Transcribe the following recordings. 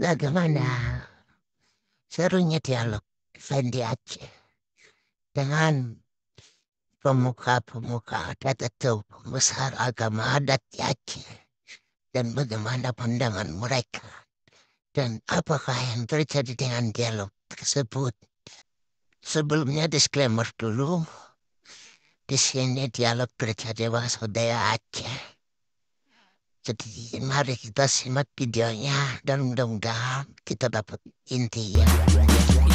Bagaimana serunya dialog Fendi Aceh dengan pemuka-pemuka adat atau pembesar agama adat di Aceh dan bagaimana pandangan mereka dan apakah yang terjadi dengan dialog tersebut. Sebelumnya disclaimer dulu, di sini dialog terjadi bahasa budaya Aceh. Jadi mari kita simak videonya dan mudah-mudahan kita dapat intinya.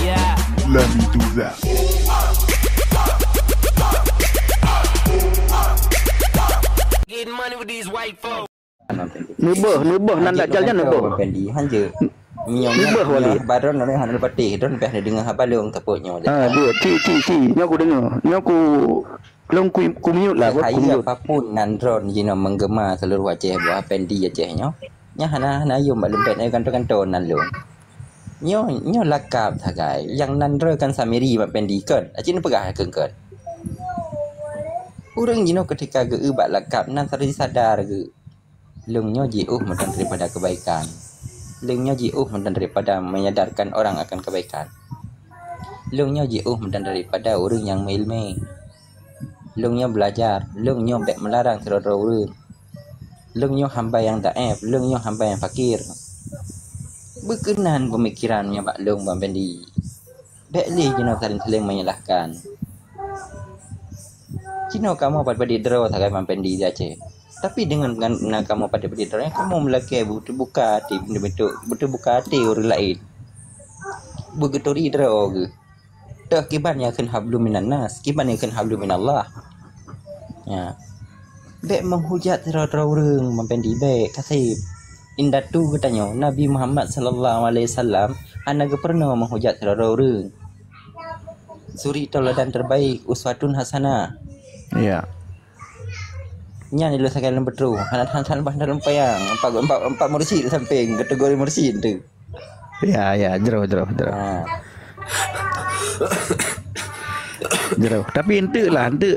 Yeah. Let me do that. Getting money with these white folks. Nubuh nandak jalan nubuh. Pendi hanje. Nubuh wali. Baron orang hanal patih don peh dengar habalung tapuknya. Dia ci nyo aku dengar. Nyo aku long ku mute lah aku Hai mute. apapun nandron jino menggema seluruh Aceh buah pendi Acehnya. Nya hana yum balum pet kanton nan long. Nyo lakap thagai yang nandro kan samiri mak pendi kan. Acin pegah kengket. Urang jino ketika ge ubat lakap nan sadar ge. Lungnya jiuh mendan daripada kebaikan. Lungnya jiuh mendan daripada menyadarkan orang akan kebaikan. Lungnya jiuh mendan daripada orang yang mengilmu. Lungnya belajar, lungnya baik melarang terhadap orang. Lungnya hamba yang daif, lungnya hamba yang fakir. Berkenan pemikirannya Pak Lung Bang Pendi. Baik li jino saling menyalahkan. Jino kamu pada didera sagai Bang Pendi di Aceh. Tapi dengan kamu pada berdiri, kamu melakukan buka hati, betul buka hati orang lain. Begitu ridra ke? Dah kibannya kan hablum minan nas, kibannya kan hablum minallah. Ya. Baik menghujat terhadap orang mempendi baik kasih. Indah tu katanya Nabi Muhammad sallallahu alaihi wasallam anda pernah menghujat terhadap orang. Suri tauladan terbaik uswatun hasanah. Ya. Nya ni lu sakal lembar tu. Han dalam payang. Empat mursyid samping kategori mursyid tu. Ya jero. Ha. Jero. Tapi ente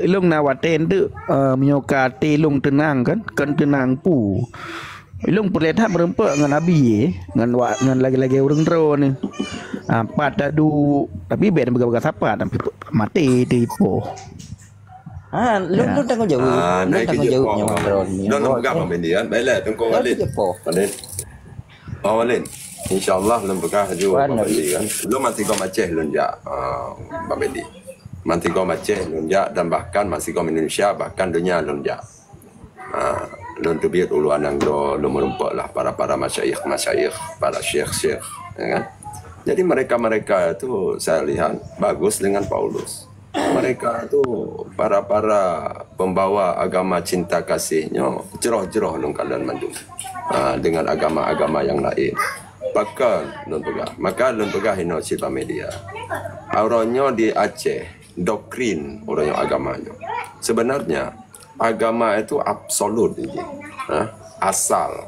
long nawaten ente menyoka telung tenang kan tenang pu. Long perlihat berempat dengan Nabi dengan lagi-lagi orang dro ni. Empat tadu tapi beda bergaga siapa tapi mati tipu. Lu tanggung jawab. Lu tanggung jawabnya Bang ni. Don lembaga pembinaan. Baiklah tunggu Walid. Walid. InsyaAllah lembaga juga pembinaan. Lu manti kau Aceh lunjak pembinaan. Manti kau Aceh lunjak dan bahkan masih kau Indonesia bahkan dunia lunjak. Lun tu biar ulu anang do lu merumpak lah para masyayikh, para syekh, ya kan? Jadi mereka itu saya lihat bagus dengan Paulus. Mereka tu para pembawa agama cinta kasihnya jeroh lung kalian mandu dengan agama-agama yang lain. Maka lun pegah hino sipa media. Auronyo di Aceh doktrin orangnya agamanya. Sebenarnya agama itu absolut asal.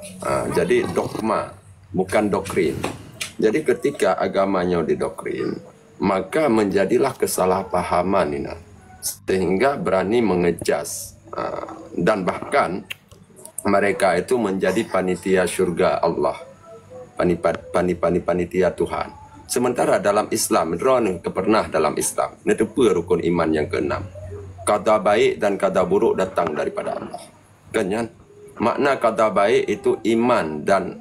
Jadi dogma bukan doktrin. Jadi ketika agamanya didoktrin maka menjadilah kesalahpahaman ini sehingga berani mengejas dan bahkan mereka itu menjadi panitia syurga Allah, panitia Tuhan. Sementara dalam Islam, drone kepernah dalam Islam, netepa rukun iman yang keenam. Kata baik dan kata buruk datang daripada Allah. Kan? Makna kata baik itu iman dan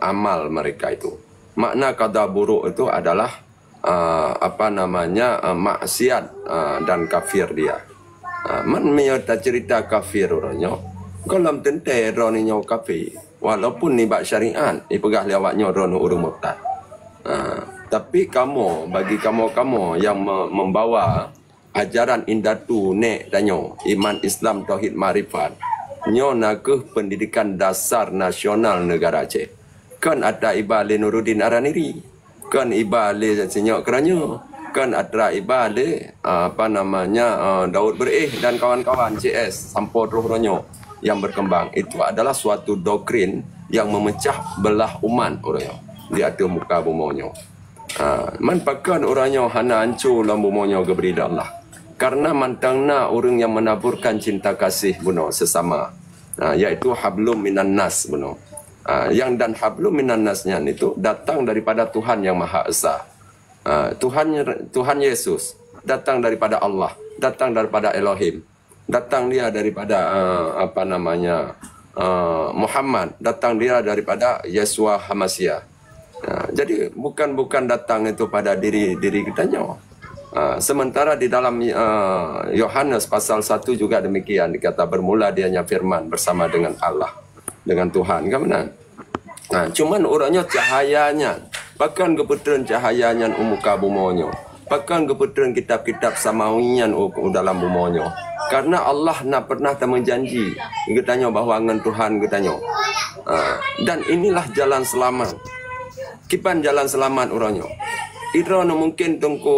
amal mereka itu. Makna kata buruk itu adalah maksiat dan kafir dia. Man menyata cerita kafir orangnya. Kalau tentu orangnya kafir, walaupun ni bak syariat, ipegah lewatnya orang murtad. Tapi bagi kamu yang membawa ajaran indatu nek danyo iman Islam tauhid marifat, nyo nak pendidikan dasar nasional negara Aceh. Kan ada Ibale Nuruddin Araniri. Kan ibale senyok keranya kan ada ibale Daud Bereh dan kawan-kawan CS sampur rohnya yang berkembang. Itu adalah suatu doktrin yang memecah belah umat orangnya di atas muka bumonya. Manpakan orangnya hana hancur dalam bumonya keberida Allah karena mantangna orang yang menaburkan cinta kasih buno sesama, iaitu hablum minan nas buno. Yang dan hablum minan nasnya itu datang daripada Tuhan yang Maha Esa. Tuhan Yesus datang daripada Allah, datang daripada Elohim, datang dia daripada Muhammad, datang dia daripada Yesua Hamasia. Jadi bukan datang itu pada diri kitanya. Sementara di dalam Yohanes pasal 1 juga demikian, dikata bermula dianya firman bersama dengan Allah, dengan Tuhan, kan benar? Cuman orangnya cahayanya, bahkan kebetulan cahayanya umuka bumonyo, bahkan kebetulan kitab-kitab samawian dalam bumonyo. Karena Allah nak pernah menjanji katanya bahawa dengan Tuhan katanya. Dan inilah jalan selamat. Kipan jalan selamat orangnya. Idro mungkin tungku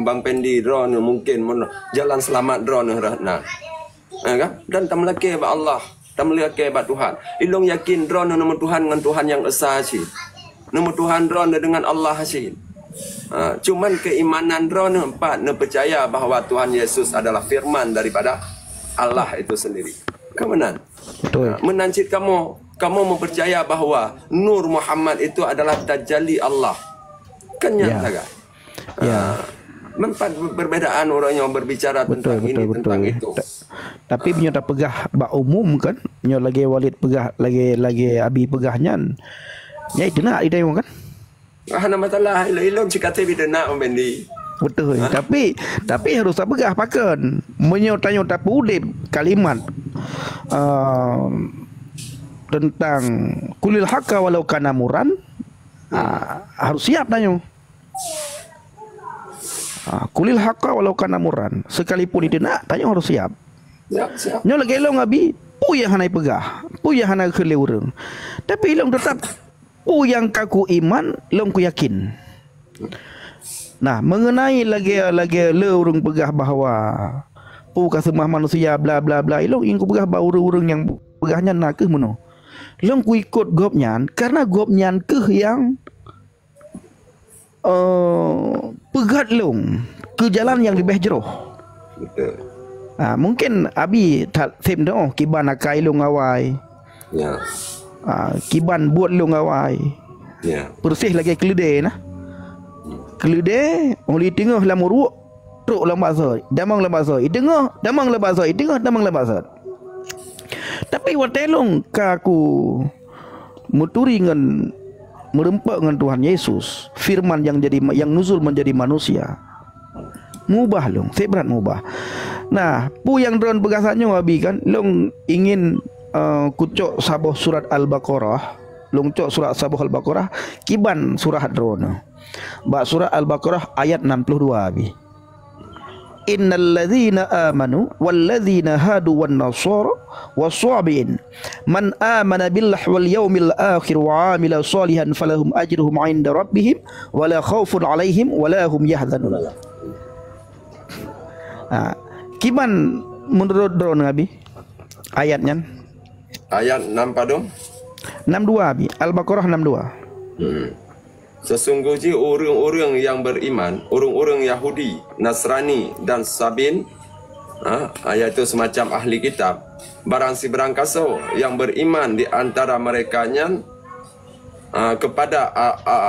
Bang Pendi idro mungkin jalan selamat idro nah. Kan? Dan tam laki ba Allah, tam laki ba Tuhan. Ilong yakin idro nama Tuhan dengan Tuhan yang esa sih. Nama Tuhan idro dengan Allah sih. Cuman keimanan idro empat percaya bahawa Tuhan Yesus adalah firman daripada Allah itu sendiri. Kemenan. Betul. Menancit kamu mempercaya bahawa Nur Muhammad itu adalah tajalli Allah. Kenyang sangat. Mempat perbedaan orang yang berbicara tentang tentang itu. Tapi punya tak pegah bak umum kan, punya lagi walid pegah lagi abi pegahnya. Ya itu nak ide kan. Ana masalah ilong cikate bidena membendi. Betul. Tapi harus tak pegah pakan. Menyo tanya tak udip kalimat tentang kulil haqqa walau kana muran. Harus siap tanya. Kulil haqqa walau kana muran. Sekalipun itu nak tanya harus siap. Siap. Nyo lagi long abi pu yang hanai pegah, pu yang hanai khele urang. Tapi long tetap pu yang kaku iman, long ku yakin. Nah, mengenai lagi le urang pegah bahawa pu ka semah manusia bla bla bla, long ingku pegah ba urang yang pegahnya nak ke mono. Long ku ikut gopnyan karena gopnyan ke yang pegat long ke jalan yang lebih jeroh. Betul. Mungkin abi tak sem dah kiban akai long awai. Ya. Kiban buat long awai. Ya. Bersih lagi kelede nah. Kelede oli tengah lamuru truk lambasa, damang lambasa, tengah damang lambasa, tengah damang lambasa. Tapi watelong kaku muturi ngan merempak dengan Tuhan Yesus, firman yang nuzul menjadi manusia. Mubah long, seberat mubah. Nah, pu yang drone pegasannya abi kan, long ingin kucok sabuh surat Al-Baqarah, long cok surat sabuh Al-Baqarah, kiban surah drone. Ba surah Al-Baqarah ayat 62 abi. Innal ladzina amanu wal ladzina hadu wan nasara was-sabiin man amana billahi wal yaumil akhir wa amila salihan falahum ajruhum 'inda rabbihim wala khaufun 'alaihim wala hum yahzanun. Kiban menurut drone abi ayatnya Ayat 6 padung 62 abi Al-Baqarah 62. Sesungguhnya orang-orang yang beriman, orang-orang Yahudi, Nasrani dan Sabin, iaitu semacam ahli kitab, barang si berangkasa yang beriman di antara merekanya kepada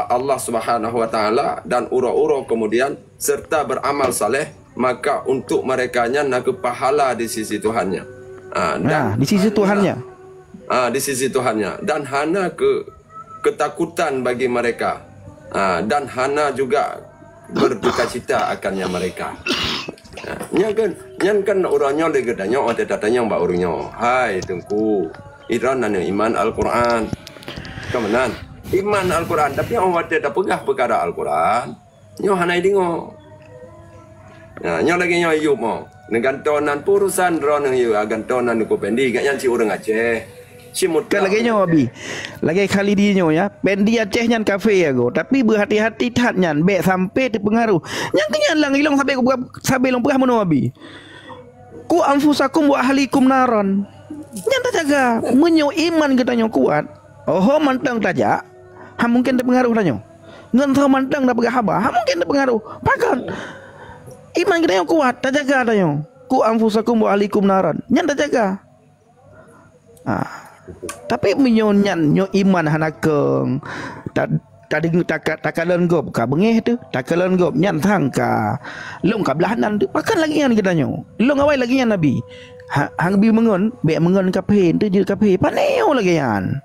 Allah Subhanahu wa taala dan ura-ura kemudian serta beramal saleh, maka untuk merekanya nak pahala di sisi Tuhannya. Di sisi Tuhannya. Di sisi Tuhannya dan hana ketakutan bagi mereka. Dan hana juga berdukacita akannya mereka. Nyan kan orangnya lagi katanya ada datanya mbak orangnya. Hai tengku, Iran nanya iman Al-Quran. Kemenan iman Al-Quran, tapi orang ada pegah perkara Al-Quran. Nyo hana dingo. Nyo lagi nyo yuk mo. Negantonan urusan ron nyo agantonan ko pendi gak si orang Aceh. Kan lagi nyo abi. Lagi kali dia nyo ya. Pendi Aceh nyan kafe ya go. Tapi berhati-hati tat nyan be sampai terpengaruh. Nyan kenyan lang ilong sampai long pegah mono abi. Ku anfusakum wa ahlikum naron. Nyan tak jaga menyo iman kita nyo kuat. Oh mantang tajak. Ha mungkin terpengaruh tanyo. Ngan tho mantang dah pegah haba. Ha mungkin terpengaruh. Pakan. Iman kita nyo kuat, tak jaga tanyo. Ku anfusakum wa ahlikum naron. Nyan tak jaga. Tapi menyonyan nyo iman hanakeng tadi takalan gop ka bengeh tu takalan gop nyan thang ka long ka belahanan tu pakan lagi yang kita nyo long awai lagi yang nabi hang bi mengon be mengon kape tu je kape paneo lagi yan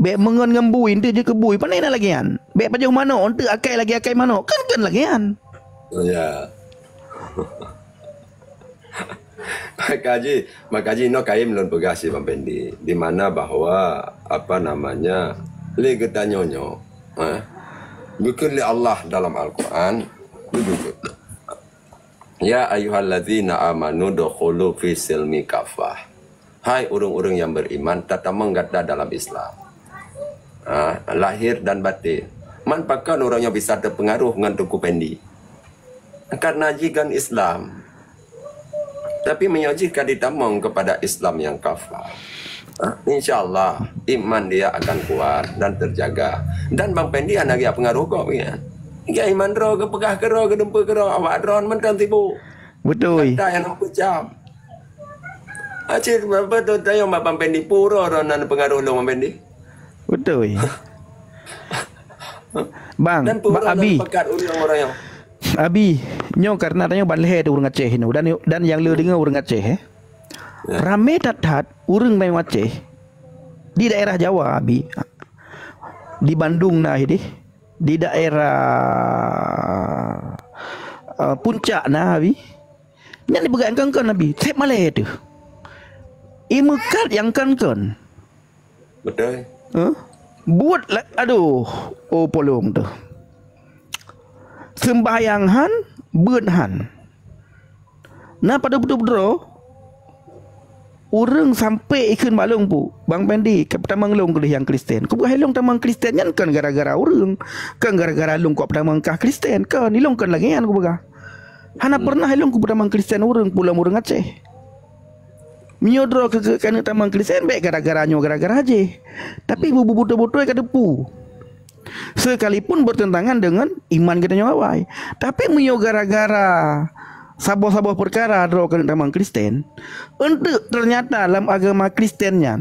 be mengon ngembui tu je kebui panai na lagi yan be pajau mano onte akai lagi akai mano kan lagi yan ya Makaji no kaim lon pegasi Pendi di mana bahwa apa namanya le kita nyonyo bukan li Allah dalam Al-Quran ya ayyuhalladzina amanu dukhulu fi silmi kafah hai orang-orang yang beriman tatamang gada dalam Islam lahir dan batin man pakan orangnya bisa terpengaruh dengan Tuku Pendi karena jikan Islam tapi menyajikan ditamang kepada Islam yang kafah. InsyaAllah iman dia akan kuat dan terjaga. Dan Bang Pendi lagi pengaruh kok ya. Jika iman roh ke pegah ke roh ke dempa ke roh awak drone mentang tibu. Betul. Kata yang nampak jam. Acik betul tayo Bang Pendi pura ronan pengaruh lo Bang Pendi. Betul. Bang, Abi. Orang-orang yang Abi, nyo karena tanya balhe tu orang Aceh ni dan yang lu dengar orang Aceh ramai tat orang main Aceh di daerah Jawa Abi. Di Bandung nah ini di daerah puncak nah Abi. Yang dipegang kan Abi, sep Malay tu. Imekat yang kan. betul. Buat aduh, oh polong tu. Sembahyang han beunhan. Nah pada betul-betul orang sampai ikut malung pu Bang Pendi ke pertama long ke yang Kristen. Ku bukan long tamang Kristen kan gara-gara orang. Kan gara-gara long ku pertama kah Kristen kan ni long kan lagi kan ku buka. Hana pernah long ku pertama Kristen orang pulang orang Aceh. Miodro ke kan tamang Kristen baik gara-gara nyo gara-gara aje. Tapi bubu betul-betul ka depu. Sekalipun bertentangan dengan iman kita nyawai. Tapi menyo gara-gara sabah-sabah perkara dro kan tamang Kristen. Untuk ternyata dalam agama Kristennya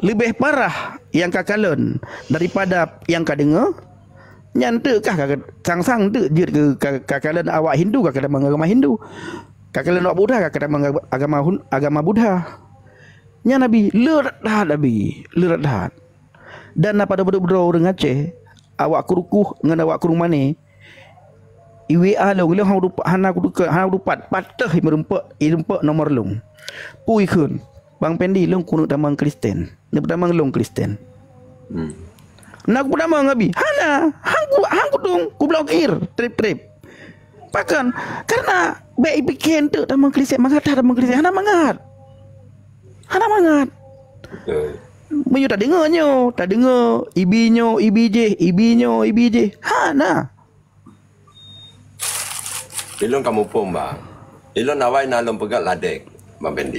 lebih parah yang kakalon daripada yang kadengar. Nyante kah sang-sang tu je ke kakalon awak Hindu kah kadang agama Hindu. Kakalon awak Buddha kah kadang agama Buddha. Nya Nabi lerat Nabi, lerat. Dan pada betul-betul orang Aceh awak kurukuh dengan awak kurung mane IWA lo hang rupa hana rupat patah merempak nomor long pui kun Bang Pendi long kuno tamang Kristen ni pertama long Kristen nak pertama ngabi hana hang kudung ku blokir trip pakan karena baik bikin tu tamang Kristen mangat tamang Kristen hana mangat Menyo tak dengar ibinyo ibij. Hana. Ilon kamu pun bang. Ilon awai nalom pegat ladek Bang Pendi.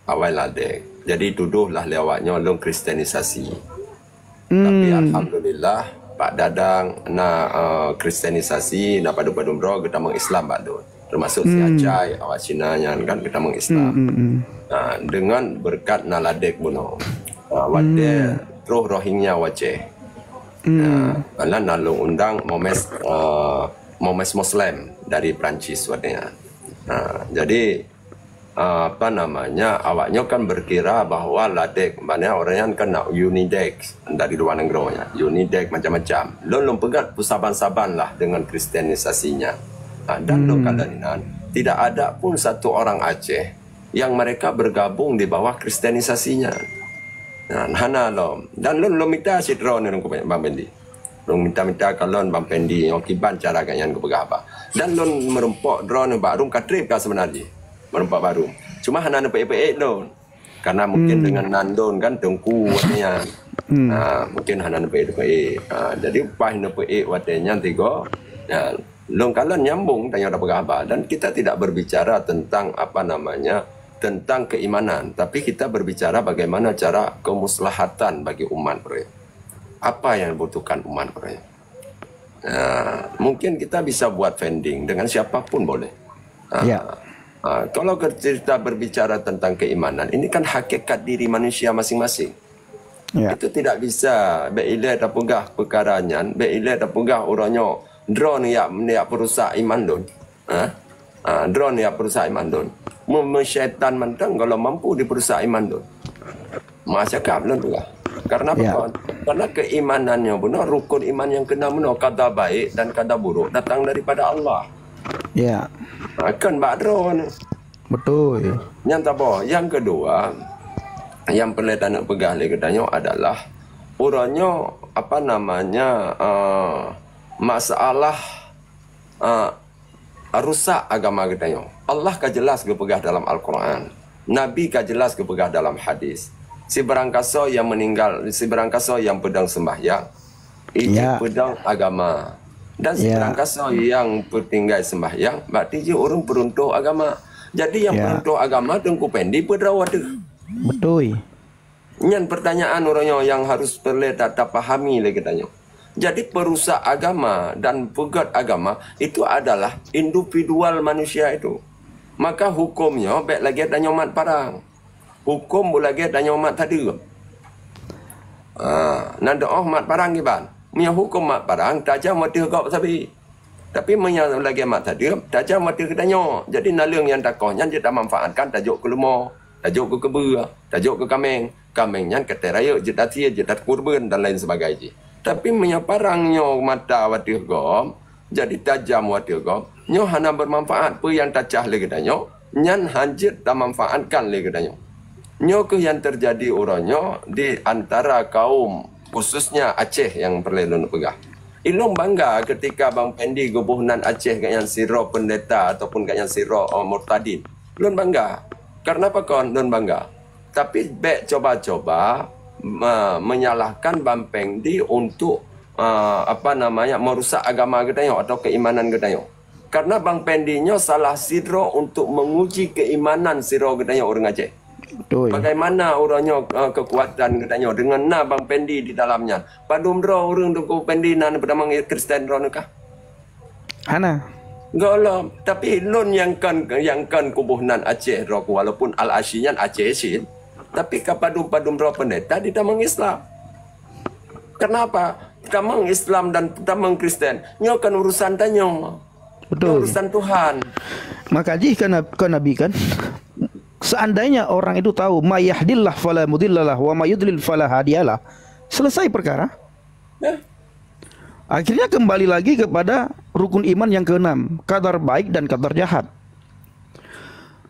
Awai ladek. Jadi tuduhlah lewatnya long kristenisasi. Tapi alhamdulillah Pak Dadang kristenisasi na pada bro kita mengislam Pak Dun. Termasuk si Acai awak Cina yang kan kita mengislam. Dengan berkat naladek buno. Wade roh rohingya Aceh. Alan nalung undang Momes Muslim dari Perancis wadenya. Jadi apa namanya awaknya kan berkira bahwa ladek mana orangnya kan nak unidex dari luar negaranya. Unidex macam-macam. Lon pegat pusaban-saban lah dengan kristenisasinya. Dan lokalinan tidak ada pun satu orang Aceh yang mereka bergabung di bawah kristenisasinya. Hana lom dan lon minta si drone nang Bang Pendi. Lon minta kalon Bang Pendi yang kiban cara ganyan ku apa. Dan lon merempok drone baru katrip ka sebenarnya. Merempok baru. Cuma hana nepek-nepek lon. Karena mungkin dengan nandon kan tengku watnya. Mungkin hana nepek-nepek. Jadi upah nepek watnya tiga. Lon kalon nyambung tanya apa dan kita tidak berbicara tentang apa namanya tentang keimanan, tapi kita berbicara bagaimana cara kemuslahatan bagi umat bro. Apa yang dibutuhkan umat bro. Mungkin kita bisa buat vending dengan siapapun boleh. Kalau kita berbicara tentang keimanan, ini kan hakikat diri manusia masing-masing. Ya. Itu tidak bisa be'ilah dan pegah perkaranya, be'ilah dan pegah orangnya drone yang perusak iman don. Drone yang perusak iman don. Syaitan mantang kalau mampu diperusak iman don. Masyarakat belum juga. Karena apa? Ya. Karena keimanannya benar, rukun iman yang kena benar, kata baik dan kata buruk datang daripada Allah. Ya. Kan drone. Betul. Yang apa? Yang kedua, yang perlu nak pegang lagi katanya adalah orangnya apa namanya masalah rusak agama katanya. Allah ka jelas ke pegang dalam Al-Quran. Nabi ka jelas ke pegang dalam hadis. Si berangkasa yang meninggal, si berangkasa yang pedang sembahyang, itu pedang agama. Dan si berangkasa yang bertinggal sembahyang, berarti dia orang peruntuk agama. Jadi yang peruntuk agama tengku pendi pedrawat tu. Betul. Yang pertanyaan orangnya yang harus perlu tak pahami lagi tanya. Jadi perusak agama dan pegat agama itu adalah individual manusia itu. Maka hukumnya baik lagi tanya mat parang. Hukum boleh lagi tanya mat tadi. Nanda mat parang giban. Punya hukum mat parang tajam mati kau sabi. Tapi punya lagi mat tadi tajam mati ketanya. Jadi nalung yang takohnya dia tak manfaatkan tajuk ke lemah, tajuk ke kebua, tajuk ke kameng. Kamengnya kata raya jedat sia jedat kurban dan lain sebagainya. Tapi punya parangnya mata wati gom jadi tajam wati gom. Nyo hana bermanfaat pu yang tacah lagi tanya. Nyan hanjit tak manfaatkan lagi tanya. Nyo ke yang terjadi orangnya di antara kaum khususnya Aceh yang perlu pegah. Ilong bangga ketika Bang Pendi gubuhnan Aceh kat yang siro pendeta ataupun kat yang siro murtadin. Lun bangga. Karena apa kon lun bangga? Tapi baik coba-coba menyalahkan Bang Pendi untuk apa namanya merusak agama kita atau keimanan kita. Karena Bang Pendinya salah siro untuk menguji keimanan siro kita orang Aceh. Betul. Bagaimana orangnya kekuatan katanya dengan Bang Pendi di dalamnya. Padum ro orang tu Pendi nan berdamang Kristen ro kah? Hana. Golom, tapi lon yang kan kubuhnan Aceh ro walaupun al-Asyian Aceh sin, tapi kapadum ro pendeta di damang Islam. Kenapa? Damang Islam dan damang Kristen, nyo kan urusan tanya. Betul. Urusan Tuhan. Maka jika Nabi kan seandainya orang itu tahu ma yahdillah fala mudhillalah wa ma yudlil fala hadiyalah, selesai perkara. Akhirnya kembali lagi kepada rukun iman yang keenam, kadar baik dan kadar jahat.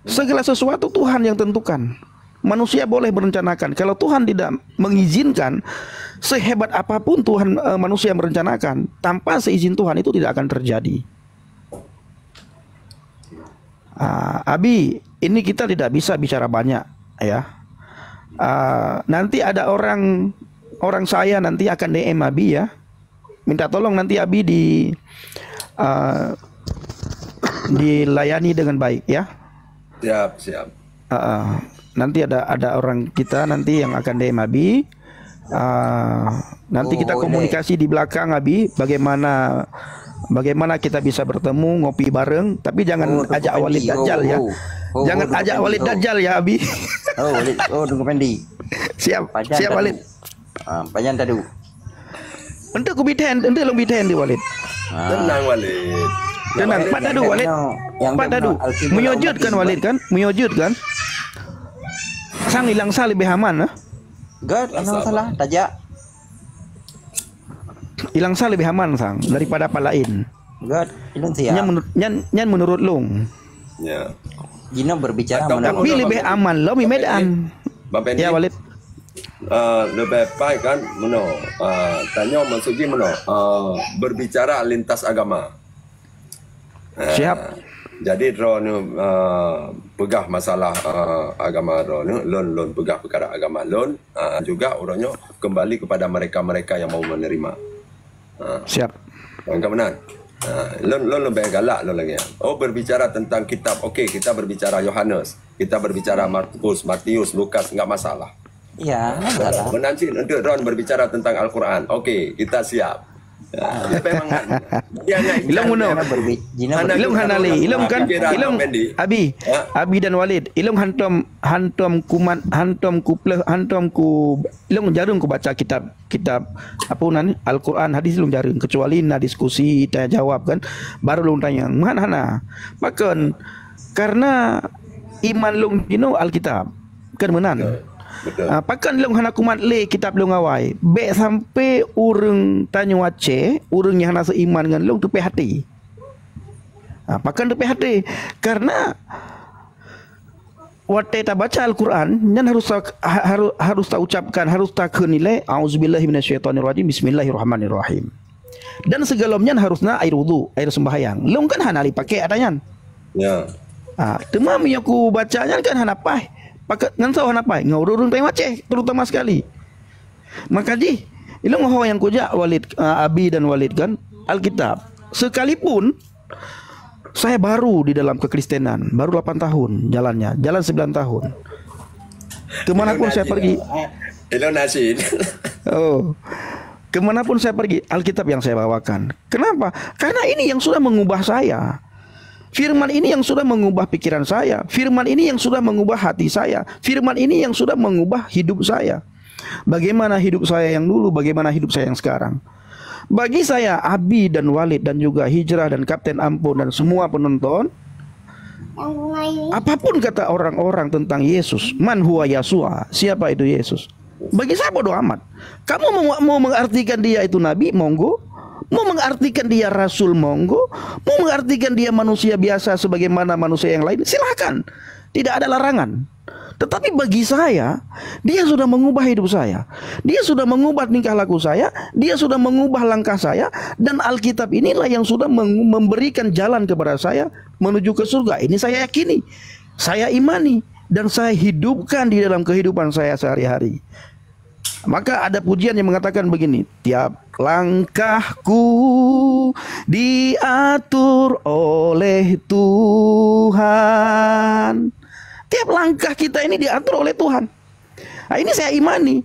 Segala sesuatu Tuhan yang tentukan. Manusia boleh merencanakan. Kalau Tuhan tidak mengizinkan, sehebat apapun Tuhan manusia merencanakan, tanpa seizin Tuhan itu tidak akan terjadi. Abi, ini kita tidak bisa bicara banyak, ya. Nanti ada orang saya nanti akan DM Abi, ya. Minta tolong nanti Abi dilayani dengan baik, ya. Siap. Nanti ada orang kita nanti yang akan DM Abi. Nanti kita komunikasi di belakang Abi, bagaimana kita bisa bertemu ngopi bareng, tapi jangan ajak Walid Dajjal, ya. Jangan ajak Walid Dajjal, ya Abi. Walid, tunggu Pendi. Siap Walid. Panjang tadi. Untuk kubiten, untuk long biten di Walid. Tenang Walid. Tenang, Pak Dadu Walid. Pak Dadu. Menyujudkan Walid kan? Menyujudkan. Sang hilang sah lebih aman, nah. Gak, salah, tajak. Hilang sah lebih aman sang daripada apa lain. Gak, hilang siap. Nyan menurut long. Ya. Gina berbicara Tapi lebih aman lo di Medan. Bang Pendi. Ya Walid. Lebih baik kan tanya maksudnya berbicara lintas agama. Siap. Jadi ro pegah masalah agama ro lon pegah perkara agama lon juga orangnya kembali kepada mereka yang mau menerima. Siap. Kemudian lon lebih galak lon lagi. Berbicara tentang kitab. Okey, kita berbicara Yohanes, kita berbicara Markus, Matius, Lukas, enggak masalah. Iya, masalah. Menanti untuk Ron berbicara tentang Al-Quran. Okey, kita siap. Memang dia nak Ilong muno. Ilong hanali, ilong kan, ilong Abi dan Walid. Ilong hantom kuman, hantom ku plus, hantom ku ilong jarang ku baca kitab apa nan Al-Quran, hadis ilong jarang kecuali na diskusi tanya jawab kan, baru ilong tanya mana. Bahkan karena iman long Alkitab kan menan. Betul. Pakan long hana kumat le kitab long awai. Be sampai urang tanya wace, urang yang hana seiman dengan long tepi hati. Pakan tepi hati karena wate ta baca Al-Quran nyan harus ta ucapkan, harus ta nilai auzubillahi minasyaitonirrajim bismillahirrahmanirrahim. Dan segalomnya harusna air wudu, air sembahyang. Long kan hana li pakai adanyan. Ya. Temam yang aku bacanya kan hana pai. Pakat ngan saw hana pai ngururun pai maceh terutama sekali. Maka di ilmu yang kuja Walid Abi dan Walid kan Alkitab. Sekalipun saya baru di dalam kekristenan, baru 8 tahun jalannya, jalan 9 tahun. Kemanapun saya pergi, kemanapun saya pergi, Alkitab yang saya bawakan. Kenapa? Karena ini yang sudah mengubah saya. Firman ini yang sudah mengubah pikiran saya. Firman ini yang sudah mengubah hati saya. Firman ini yang sudah mengubah hidup saya. Bagaimana hidup saya yang dulu, bagaimana hidup saya yang sekarang. Bagi saya, Abi dan Walid dan juga Hijrah dan Kapten Ampun dan semua penonton, apapun kata orang-orang tentang Yesus, man huwa Yasua, siapa itu Yesus? Bagi saya bodoh amat. Kamu mau mengartikan dia itu nabi, monggo. Mau mengartikan dia rasul, monggo. Mau mengartikan dia manusia biasa sebagaimana manusia yang lain, silakan. Tidak ada larangan. Tetapi bagi saya, dia sudah mengubah hidup saya. Dia sudah mengubah tingkah laku saya. Dia sudah mengubah langkah saya. Dan Alkitab inilah yang sudah memberikan jalan kepada saya menuju ke surga. Ini saya yakini, saya imani, dan saya hidupkan di dalam kehidupan saya sehari-hari. Maka ada pujian yang mengatakan begini, tiap langkahku diatur oleh Tuhan. Tiap langkah kita ini diatur oleh Tuhan. Nah, ini saya imani.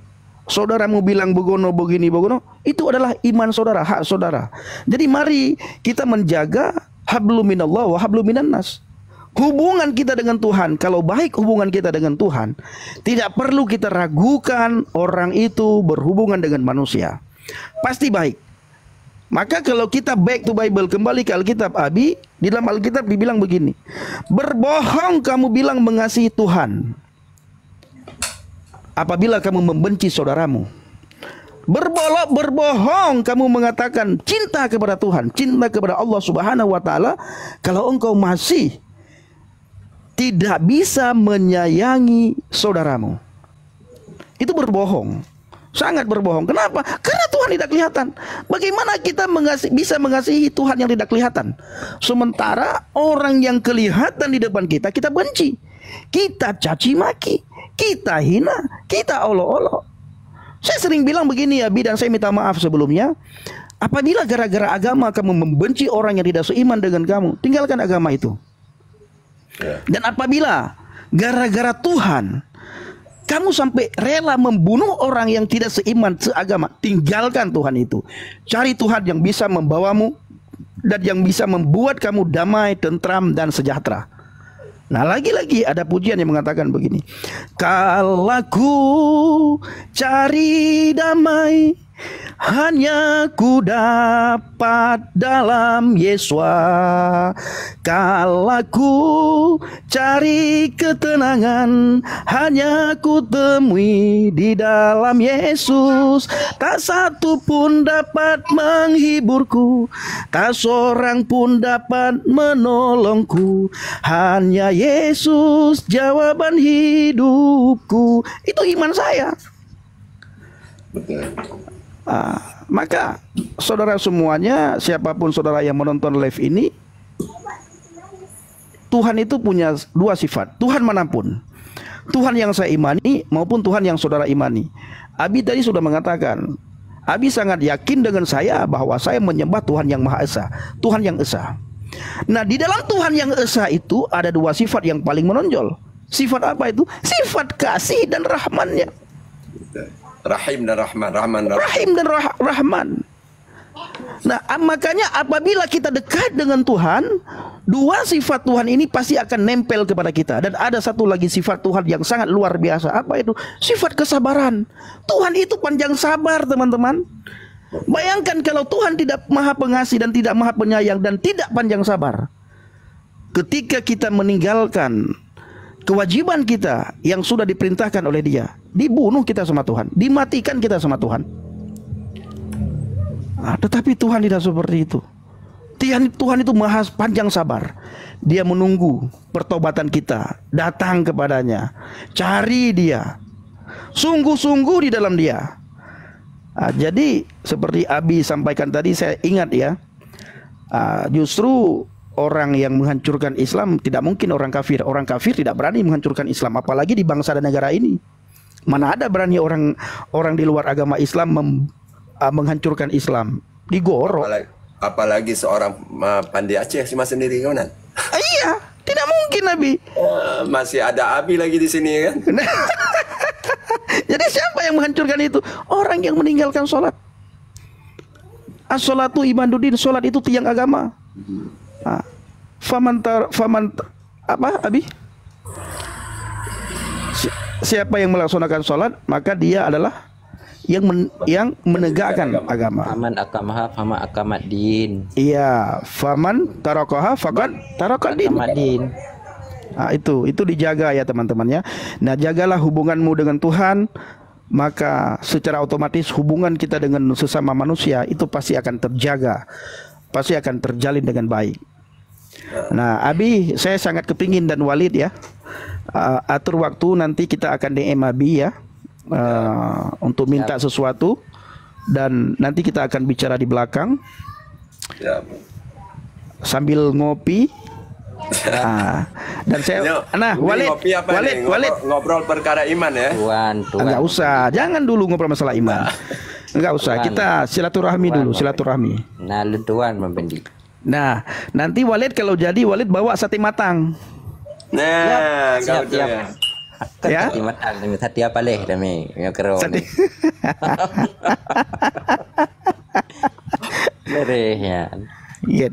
Saudaramu bilang begono begini begono, itu adalah iman saudara, hak saudara. Jadi mari kita menjaga hablum minallah wa hablum minan nas. Hubungan kita dengan Tuhan, kalau baik hubungan kita dengan Tuhan, tidak perlu kita ragukan orang itu berhubungan dengan manusia. Pasti baik. Maka kalau kita back to Bible, kembali ke Alkitab, Abi, di dalam Alkitab dibilang begini, berbohong kamu bilang mengasihi Tuhan apabila kamu membenci saudaramu. Berbohong kamu mengatakan cinta kepada Tuhan, cinta kepada Allah Subhanahu wa taala, kalau engkau masih tidak bisa menyayangi saudaramu. Itu berbohong. Sangat berbohong. Kenapa? Karena Tuhan tidak kelihatan. Bagaimana kita bisa mengasihi Tuhan yang tidak kelihatan? Sementara orang yang kelihatan di depan kita, kita benci, kita caci maki, kita hina, kita olok-olok. Saya sering bilang begini ya, Bi, dan saya minta maaf sebelumnya. Apabila gara-gara agama kamu membenci orang yang tidak seiman dengan kamu, tinggalkan agama itu. Dan apabila gara-gara Tuhan kamu sampai rela membunuh orang yang tidak seiman seagama, tinggalkan Tuhan itu. Cari Tuhan yang bisa membawamu dan yang bisa membuat kamu damai, tentram, dan sejahtera. Nah, lagi-lagi ada pujian yang mengatakan begini, kalau ku cari damai, hanya ku dapat dalam Yesua. Kalau ku cari ketenangan, hanya ku temui di dalam Yesus. Tak satu pun dapat menghiburku, tak seorang pun dapat menolongku. Hanya Yesus jawaban hidupku. Itu iman saya. Maka saudara semuanya, siapapun saudara yang menonton live ini, Tuhan itu punya dua sifat. Tuhan manapun, Tuhan yang saya imani maupun Tuhan yang saudara imani. Abi tadi sudah mengatakan, Abi sangat yakin dengan saya bahwa saya menyembah Tuhan yang Maha Esa, Tuhan yang Esa. Nah, di dalam Tuhan yang Esa itu ada dua sifat yang paling menonjol. Sifat apa itu? Sifat kasih dan rahmannya. Rahim dan Rahman, Rahman dan Rahim dan Rahman. Nah, makanya apabila kita dekat dengan Tuhan, dua sifat Tuhan ini pasti akan nempel kepada kita. Dan ada satu lagi sifat Tuhan yang sangat luar biasa. Apa itu? Sifat kesabaran. Tuhan itu panjang sabar, teman-teman. Bayangkan kalau Tuhan tidak maha pengasih dan tidak maha penyayang dan tidak panjang sabar. Ketika kita meninggalkan kewajiban kita yang sudah diperintahkan oleh Dia, dibunuh kita sama Tuhan, dimatikan kita sama Tuhan. Tetapi Tuhan tidak seperti itu. Tuhan itu maha panjang sabar. Dia menunggu pertobatan kita, datang kepadanya, cari Dia, sungguh-sungguh di dalam Dia. Jadi seperti Abi sampaikan tadi, saya ingat ya, justru orang yang menghancurkan Islam tidak mungkin orang kafir. Orang kafir tidak berani menghancurkan Islam, apalagi di bangsa dan negara ini. Mana ada berani orang di luar agama Islam menghancurkan Islam, digorok. Apalagi seorang Pandai Aceh cuma sendiri kawan. Iya, tidak mungkin Nabi. Masih ada Abi lagi di sini kan. Jadi siapa yang menghancurkan itu? Orang yang meninggalkan sholat. As-sholatu imaduddin, sholat itu tiang agama. Apa Abi? Siapa yang melaksanakan sholat, maka dia adalah yang menegakkan agama. Faman akamaha fama akamat din. Iya, faman tarokoha faqad tarokad din. Itu dijaga ya teman-teman ya. Nah, jagalah hubunganmu dengan Tuhan, maka secara otomatis hubungan kita dengan sesama manusia itu pasti akan terjaga, pasti akan terjalin dengan baik. Nah, Abi, saya sangat kepingin dan Walid ya, atur waktu nanti kita akan DM Abi ya, untuk minta sesuatu, dan nanti kita akan bicara di belakang sambil ngopi. Dan saya, Walid ngobrol perkara iman ya. Enggak usah, jangan dulu ngobrol masalah iman. Enggak usah, kita silaturahmi dulu, silaturahmi. Nah, lutuan Mempendi. Nah, nanti Walid kalau jadi, Walid bawa sate matang. Nah, siap. Ya. Sate matang, sate apa leh demi yang kero. Berehnya. Iya.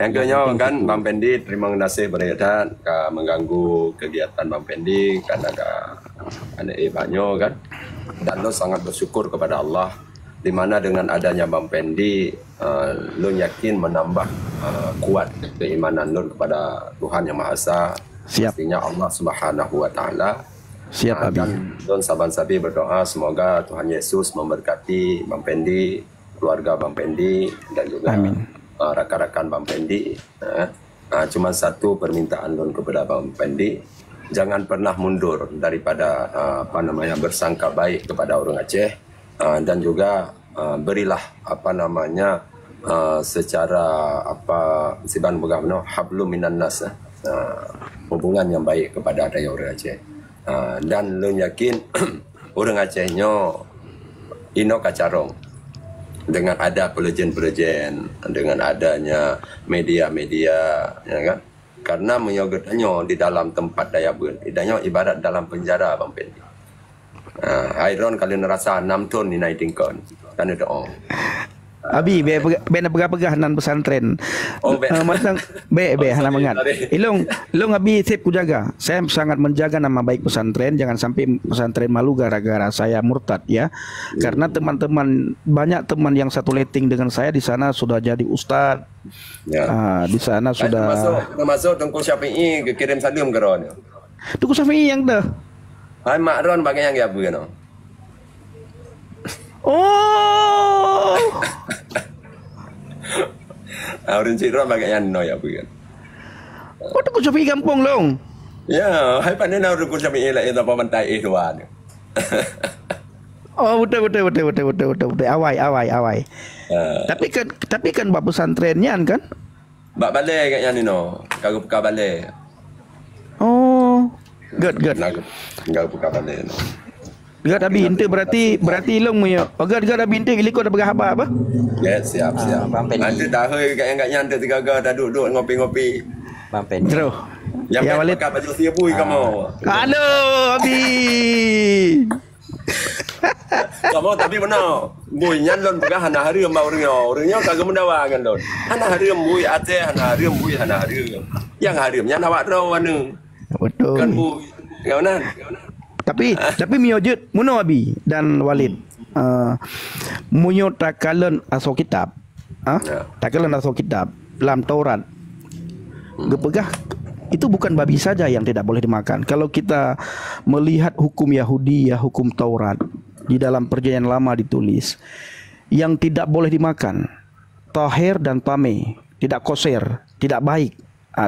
Yang kedua kan Bang Pendi, terima kasih beredan mengganggu kegiatan Bang Pendi karena ada banyak kan, dan lo sangat bersyukur kepada Allah di mana dengan adanya Bang Pendi lo yakin menambah kuat keimanan lo kepada Tuhan Yang Maha Esa. Pastinya Allah Subhanahu Wa Taala. Siap Abi. Dan Don Saban Sabi berdoa semoga Tuhan Yesus memberkati Bang Pendi, keluarga Bang Pendi, dan juga rakan-rakan Bang Pendi. Cuma satu permintaan Don kepada Bang Pendi, jangan pernah mundur daripada bersangka baik kepada orang Aceh, dan juga berilah secara siban bagaimana hablum minan nas, hubungan yang baik kepada adanya orang Aceh. Dan lo yakin orang Acehnya ino kacarong dengan ada pelejen-pelejen, dengan adanya media-media, ya kan? Karena menyogetnya di dalam tempat daya bun, idanya ibarat dalam penjara Bang Pendi. Iron kali nerasa 6 tahun ni naik tingkon, kan itu Abi, bena pegah-pegah nan pesantren. Masang hana mengat. Ilong Abi sip ku jaga. Saya sangat menjaga nama baik pesantren, jangan sampai pesantren malu gara-gara saya murtad ya. Karena teman-teman, banyak teman yang satu letting dengan saya di sana sudah jadi ustad. Ya. Di sana sudah termasuk Tengku Syafi'i kirim salam ke Ron. Tengku Syafi'i yang dah. Hai Mak Ron bagai yang ya bu kan. Oh. Orang Cik Ron bagai yang no ya bu kan. Oh, Tengku Syafi'i kampung long. Ya, hai pandai nak Tengku Syafi'i lah itu apa mentai tuan. Oh, betul. Awai. Tapi kan bab pesantrennya kan? Bab balik kat yang ni no. Kau buka balik. Oh. Good. Kau buka balik no. Gad abi inte berarti long punya. Gad abi inte iliko dah berapa apa? Ya, siap. Nanti dah kat yang nanti tiga-tiga dah duduk ngopi-ngopi. Bang Pendi. Terus. Yang ya Walid pakai baju siapui kamu. Halo abi. Kamu tapi benar. Buinya lon pegah hana hari mbak orangnya kagak mendawangan lon. Hana hari bui Aceh, hana hari bui hana hari. Yang harinya nawak raw anu. Betul. Kan bui. Kawanan. Tapi miojut muno abi dan Walid. Munyo takalan aso kitab. Takalan aso kitab dalam Taurat. Gepegah itu bukan babi saja yang tidak boleh dimakan. Kalau kita melihat hukum Yahudi, ya hukum Taurat, di dalam perjanjian lama ditulis yang tidak boleh dimakan tahir dan tame, tidak koser, tidak baik.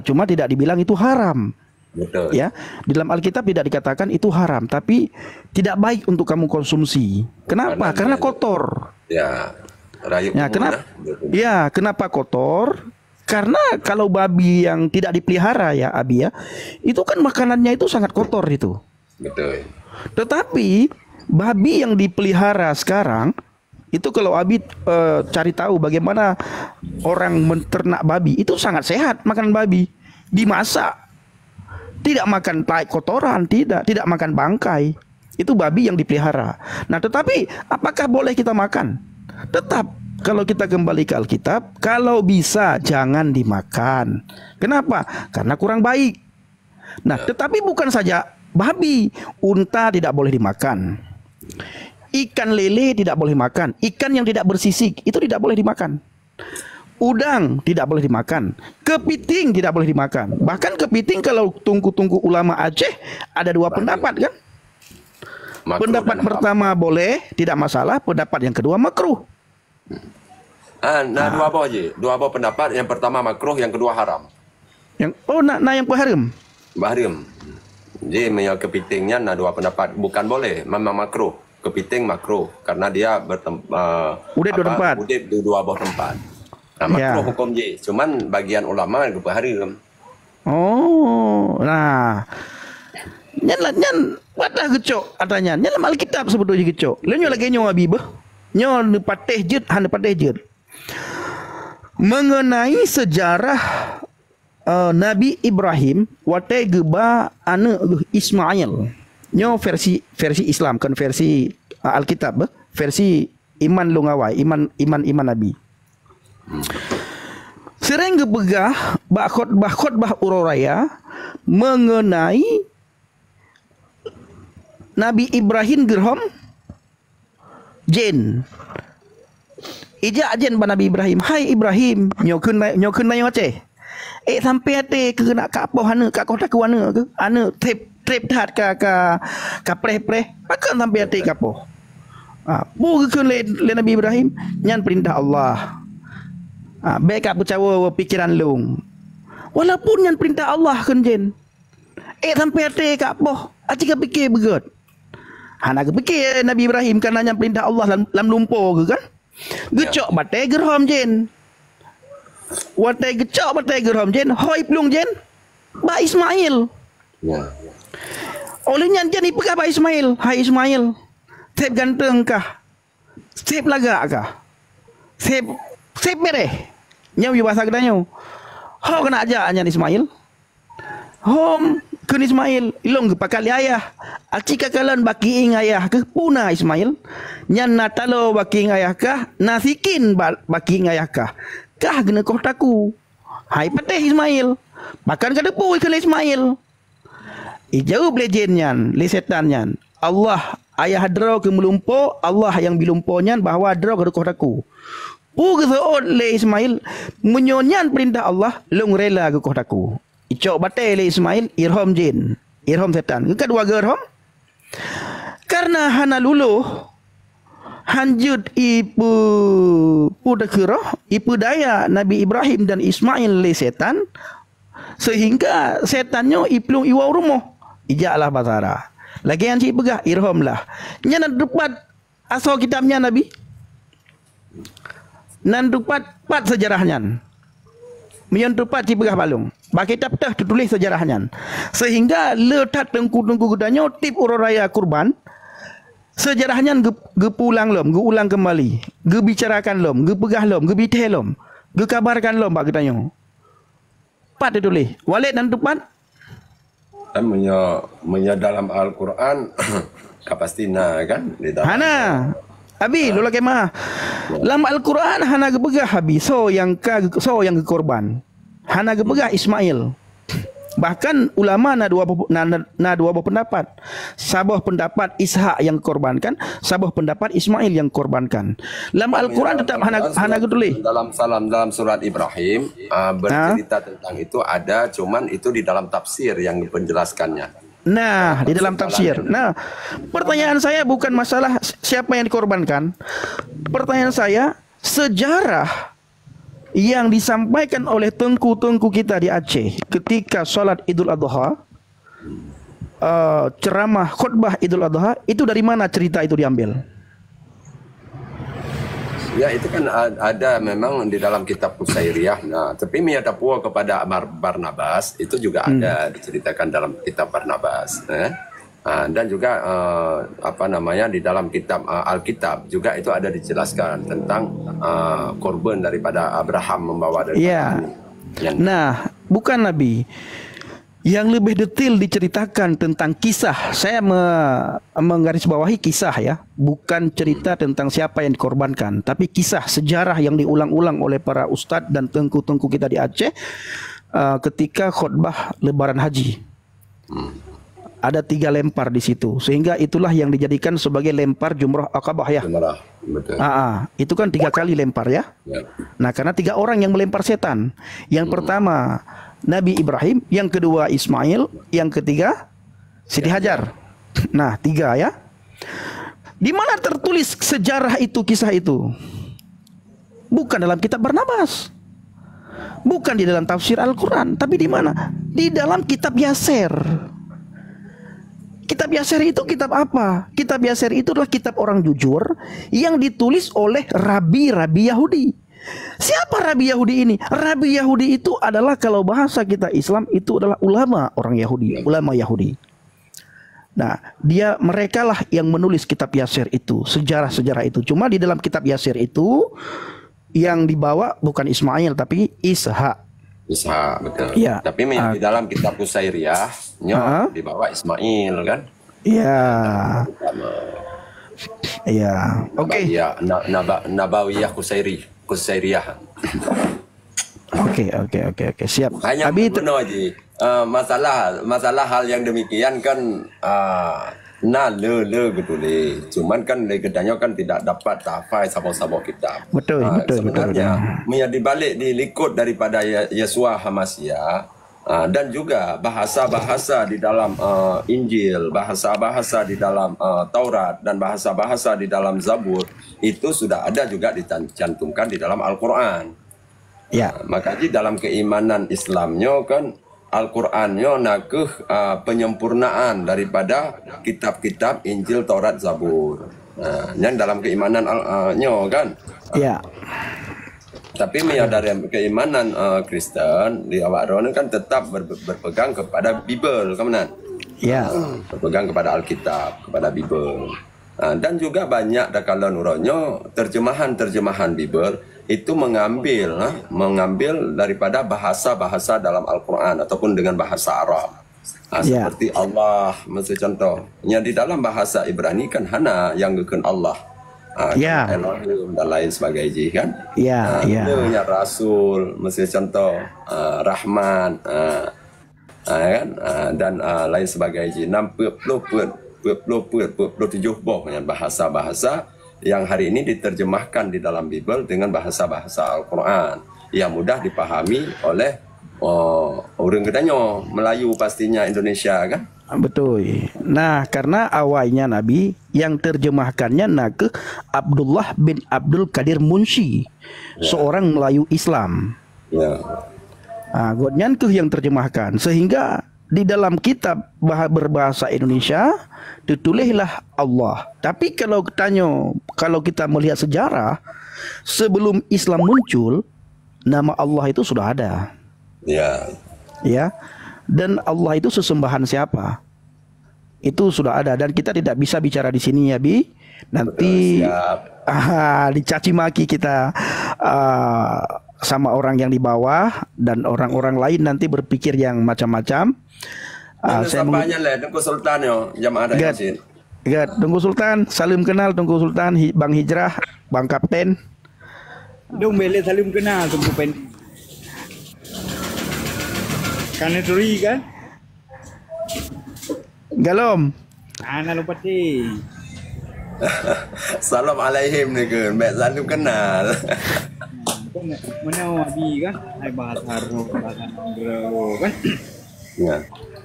Cuma tidak dibilang itu haram. Betul. Ya, di dalam Alkitab tidak dikatakan itu haram, tapi tidak baik untuk kamu konsumsi. Kenapa? Karena kotor. Ya, rayup. Ya, kenapa? Ya, kenapa kotor? Karena kalau babi yang tidak dipelihara ya Abi ya, itu kan makanannya itu sangat kotor itu. Betul. Tetapi babi yang dipelihara sekarang itu kalau Abi cari tahu bagaimana orang menternak babi, itu sangat sehat makan babi. Dimasak. Tidak makan tai kotoran, tidak makan bangkai. Itu babi yang dipelihara. Nah, tetapi apakah boleh kita makan? Tetap. Kalau kita kembali ke Alkitab, kalau bisa jangan dimakan. Kenapa? Karena kurang baik. Nah, tetapi bukan saja babi, unta tidak boleh dimakan. Ikan lele tidak boleh makan. Ikan yang tidak bersisik itu tidak boleh dimakan. Udang tidak boleh dimakan. Kepiting tidak boleh dimakan. Bahkan kepiting kalau tungku-tungku ulama Aceh ada dua pendapat kan? Pendapat pertama boleh, tidak masalah. Pendapat yang kedua makruh. Dua apa je? Dua apa pendapat? Yang pertama makruh, yang kedua haram. Yang yang haram. Haram. Jadi punya kepitingnya dua pendapat, bukan boleh, memang makruh. Kepiting makruh karena dia udip dua tempat. Udip di dua buah tempat. Nah, makruh hukum je. Cuman bagian ulama ke haram. Oh, nah. Nyan wadah gecok katanya. Nyan dalam Alkitab sebetulnya gecok. Lenyo lagi nyo abi beh. Nyo nepateh jut, han nepateh jut. Mengenai sejarah Nabi Ibrahim watai geba anak Ismail. Nyo versi Islam kan versi Alkitab, versi iman lungawai, iman Nabi. Sering gebegah khotbah ururaya mengenai Nabi Ibrahim gerhom Jen. Ijak jen ba Nabi Ibrahim. Hai Ibrahim, nyokun na yo Aceh. Sampai ate ke nak ka apa hana ka kota ke wana ke? Ana trip tat ka preh. Akan sampai ate ka apa? Bu ke le Nabi Ibrahim nyan perintah Allah. Baik ka percaya pikiran lung. Walaupun nyan perintah Allah kan jen. Sampai ate ka apa? Aci ka fikir begot. Hana ke fikir Nabi Ibrahim kan nyan perintah Allah lam lumpur ke kan? Gecok batai gerham jen. Watai gecok batai gerham jen. Hoi pelung jen. Ba Ismail. Olehnya jen ipegah ba Ismail. Hai Ismail. Sep ganteng kah? Sep lagak kah? Sep mereh. Nyau yu bahasa kedanya. Ho kena aja anyan Ismail. Hom kun Ismail ilong pakali ayah. Aci kakalan baki ing ayah ke puna Ismail. Nyan natalo baki ing ayah kah? Nasikin baki ing ayah kah? Kah gena kohtaku. Hai pateh Ismail. Makan kada pui ke Ismail. Ijau blejen nyan, le setan nyan. Allah ayah hadrau ke melumpo, Allah yang bilumpo nyan bahawa hadrau ke kohtaku. Pu ke seot le Ismail menyonyan perintah Allah, long rela ke kohtaku. Icok batai le Ismail irham jin, irham setan. Kedua gerham. Karena hana luluh hanjut ipu pudakirah, ipu daya Nabi Ibrahim dan Ismail le setan, sehingga setannya iplung iwau rumah. Ijaklah basara. Lagi yang cik pegah irham lah. Nya nak dapat asal kitabnya Nabi. Nan dapat pat sejarahnya. Menyentupat cik pegah balung. Ba kitab tah tertulis sejarahnya. Sehingga letak tengku-tengku gedanya tip ururaya kurban. Sejarahnya gepulang lom, geulang kembali. Gebicarakan lom, gepegah lom, gebiteh lom, gekabarkan lom ba gedanya. Pat ditulis. Walid dan tepat dan dalam Al-Quran Kapastina kan di dalam. Hana Abi lola kemah. Dalam Al-Quran hana gebegah Abi so yang ke korban. Hana gebegah Ismail. Bahkan ulama na dua pendapat. Sabah pendapat Ishak yang korbankan, sabah pendapat Ismail yang korbankan. Dalam Al-Quran tetap hana geduli. Dalam surat Ibrahim bercerita tentang itu ada, cuman itu di dalam tafsir yang menjelaskannya. Nah, di dalam tafsir. Nah, pertanyaan saya bukan masalah siapa yang dikorbankan. Pertanyaan saya, sejarah yang disampaikan oleh tengku-tengku kita di Aceh ketika sholat Idul Adha, ceramah khutbah Idul Adha, itu dari mana cerita itu diambil? Ya itu kan ada memang di dalam kitab Qusairiyah. Nah, tapi ada pula kepada Barnabas itu juga ada diceritakan dalam kitab Barnabas. Dan juga di dalam kitab Alkitab juga itu ada dijelaskan tentang korban daripada Abraham membawa dari. Nah, bukan Nabi. Yang lebih detail diceritakan tentang kisah. Saya menggarisbawahi kisah ya, bukan cerita tentang siapa yang dikorbankan, tapi kisah sejarah yang diulang-ulang oleh para ustadz dan tengku-tengku kita di Aceh ketika khutbah Lebaran Haji. Ada 3 lempar di situ, sehingga itulah yang dijadikan sebagai lempar Jumrah Aqabah ya. Betul. Itu kan 3 kali lempar ya. Nah, karena 3 orang yang melempar setan. Yang pertama Nabi Ibrahim, yang kedua Ismail, yang ketiga Siti Hajar. Nah, 3 ya. Di mana tertulis sejarah itu, kisah itu? Bukan dalam kitab Barnabas. Bukan di dalam tafsir Al-Quran. Tapi di mana? Di dalam kitab Yasir. Kitab Yasir itu kitab apa? Kitab Yasir itu adalah kitab orang jujur yang ditulis oleh rabi-rabi Yahudi. Siapa Rabi Yahudi ini? Rabi Yahudi itu adalah, kalau bahasa kita Islam, itu adalah ulama orang Yahudi, ulama Yahudi. Nah, mereka lah yang menulis kitab Yasir itu, sejarah-sejarah itu. Cuma di dalam kitab Yasir itu yang dibawa bukan Ismail tapi Ishak. Ishak, betul. Ya. Tapi di dalam kitab Qusairiyah dibawa Ismail kan? Iya. Iya. Oke. Nabawiyah Qusairiyah. Oke, siap. Hanya masalah hal yang demikian kan gitu le. Cuman kan kedanya kan tidak dapat tafai sama-sama kita. Betul. Sebenarnya dibalik dilikut daripada Yesua Hamasya dan juga bahasa-bahasa di dalam Injil, bahasa-bahasa di dalam Taurat dan bahasa-bahasa di dalam Zabur itu sudah ada juga dicantumkan di dalam Al-Quran. Ya. Makanya dalam keimanan Islamnya kan Al-Qur'annya nakuh penyempurnaan daripada kitab-kitab Injil, Taurat, Zabur. Yang dalam keimanan kan. Ya. Tapi dari keimanan Kristen di awak rono kan tetap berpegang kepada Bible, kemudian. Ya. Berpegang kepada Alkitab, kepada Bible. Dan juga banyak kalau nuronyo terjemahan Bible itu mengambil daripada bahasa-bahasa dalam Al-Quran ataupun dengan bahasa Arab. Seperti Allah, misalnya contohnya di dalam bahasa Ibrani kan hana yang ngeken Allah. Elohim dan lain sebagainya kan. Namanya Rasul, misalnya contoh Rahman, kan, dan lain sebagainya. 27 bahasa-bahasa yang hari ini diterjemahkan di dalam Bible dengan bahasa-bahasa Al-Quran yang mudah dipahami oleh orang kedanya, Melayu pastinya, Indonesia kan. Betul. Nah, karena awalnya Nabi yang terjemahkannya ke Abdullah bin Abdul Qadir Munshi, seorang Melayu Islam. Godnyan ke yang terjemahkan, sehingga di dalam kitab berbahasa Indonesia ditulislah Allah. Tapi kalau kita melihat sejarah, sebelum Islam muncul, nama Allah itu sudah ada. Ya. Dan Allah itu sesembahan siapa? Itu sudah ada, dan kita tidak bisa bicara di sini ya, Bi. Nanti dicaci maki kita sama orang yang di bawah, dan orang-orang lain nanti berpikir yang macam-macam. Saya Sultan yo jamaah Yasin. Ya, Tunggu Sultan, salim kenal Tunggu Sultan, Bang Hijrah, Bang Kapten. Dong bele salim kenal Tunggu Pen. Kaneturi kan? Galom. Ana lupa ti. Salam alaihim ni ke, mek salim kenal. Kan mana abi kan? Hai bahasa haru, bahasa Andro kan? Ya.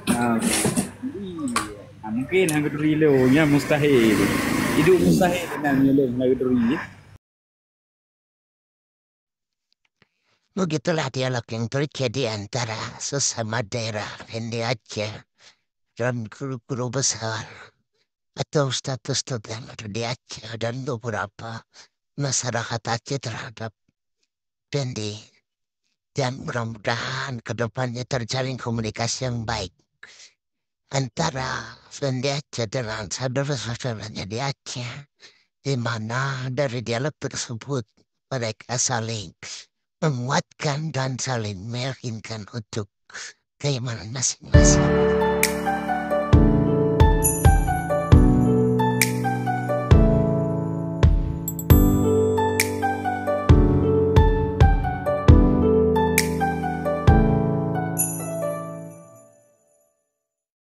Nah, mungkin hang keduri lo nya mustahil. Hidup mustahil dengan nyelong hang keduri. Begitulah dialog yang terjadi antara sesama daerah di Aceh dan guru-guru besar atau ustadz-ustadz yang ada di Aceh dan beberapa masyarakat Aceh terhadap Pendi. Dan mudah-mudahan ke depannya terjalin komunikasi yang baik antara Pendi Aceh dengan saudara-saudaranya di Aceh, di mana dari dialog tersebut mereka saling menguatkan dan saling meyakinkan untuk keimanan masing-masing.